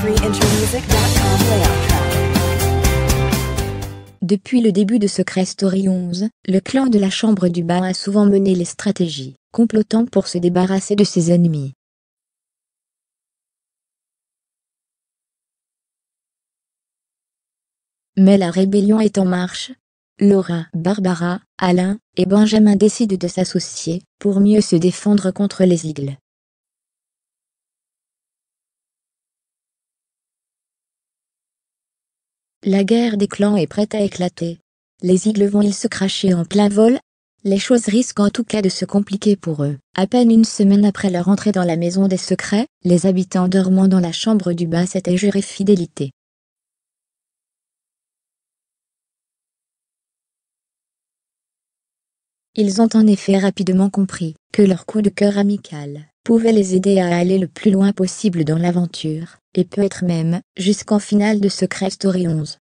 www.countryintermusic.com layout track. Depuis le début de Secret Story 11, le clan de la Chambre du Bas a souvent mené les stratégies, complotant pour se débarrasser de ses ennemis. Mais la rébellion est en marche. Laura, Barbara, Alain et Benjamin décident de s'associer pour mieux se défendre contre les Eagles. La guerre des clans est prête à éclater. Les Eagles vont-ils se cracher en plein vol? Les choses risquent en tout cas de se compliquer pour eux. À peine une semaine après leur entrée dans la maison des secrets, les habitants dormant dans la chambre du bas s'étaient juré fidélité. Ils ont en effet rapidement compris que leur coup de cœur amical pouvait les aider à aller le plus loin possible dans l'aventure, et peut-être même jusqu'en finale de Secret Story 11.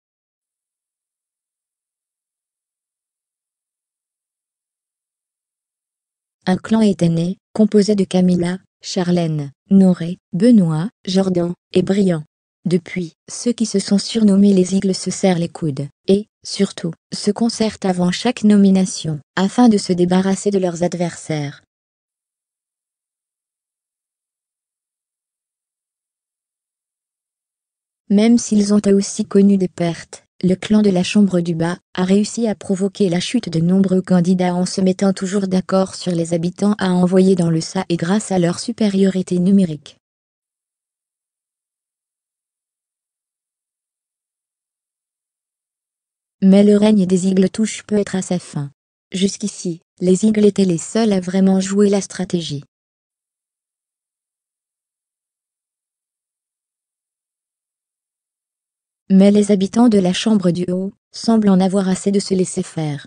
Un clan était né, composé de Camilla, Charlène, Noré, Benoît, Jordan et Brian. Depuis, ceux qui se sont surnommés les Eagles se serrent les coudes, et, surtout, se concertent avant chaque nomination, afin de se débarrasser de leurs adversaires. Même s'ils ont eux aussi connu des pertes, le clan de la Chambre du Bas a réussi à provoquer la chute de nombreux candidats en se mettant toujours d'accord sur les habitants à envoyer dans le SA et grâce à leur supériorité numérique. Mais le règne des Eagles touche peut-être à sa fin. Jusqu'ici, les Eagles étaient les seuls à vraiment jouer la stratégie. Mais les habitants de la Chambre du Haut semblent en avoir assez de se laisser faire.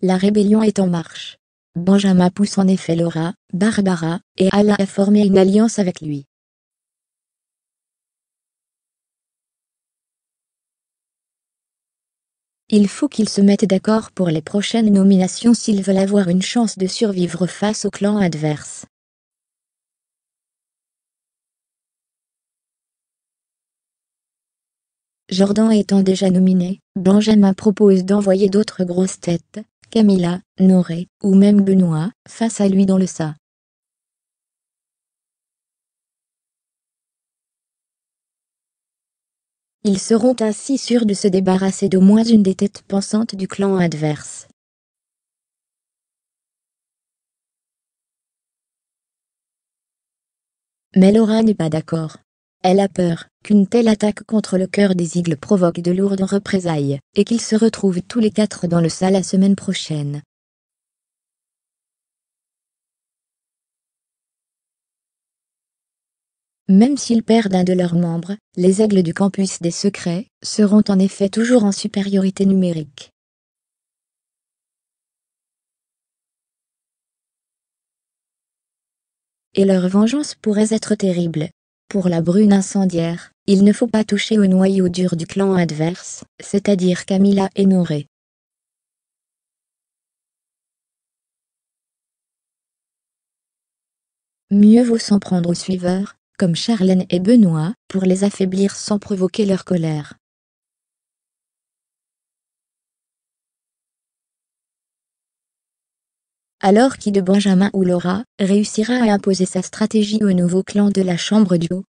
La rébellion est en marche. Benjamin pousse en effet Laura, Barbara et Alain à former une alliance avec lui. Il faut qu'ils se mettent d'accord pour les prochaines nominations s'ils veulent avoir une chance de survivre face au clan adverse. Jordan étant déjà nominé, Benjamin propose d'envoyer d'autres grosses têtes, Camilla, Noré, ou même Benoît, face à lui dans le SA. Ils seront ainsi sûrs de se débarrasser d'au moins une des têtes pensantes du clan adverse. Mais Laura n'est pas d'accord. Elle a peur qu'une telle attaque contre le cœur des Eagles provoque de lourdes représailles, et qu'ils se retrouvent tous les quatre dans le SA la semaine prochaine. Même s'ils perdent un de leurs membres, les Aigles du campus des secrets seront en effet toujours en supériorité numérique. Et leur vengeance pourrait être terrible. Pour la brune incendiaire, il ne faut pas toucher au noyau dur du clan adverse, c'est-à-dire Camilla et Noré. Mieux vaut s'en prendre aux suiveurs, comme Charlène et Benoît, pour les affaiblir sans provoquer leur colère. Alors qui de Benjamin ou Laura réussira à imposer sa stratégie au nouveau clan de la Chambre du Haut?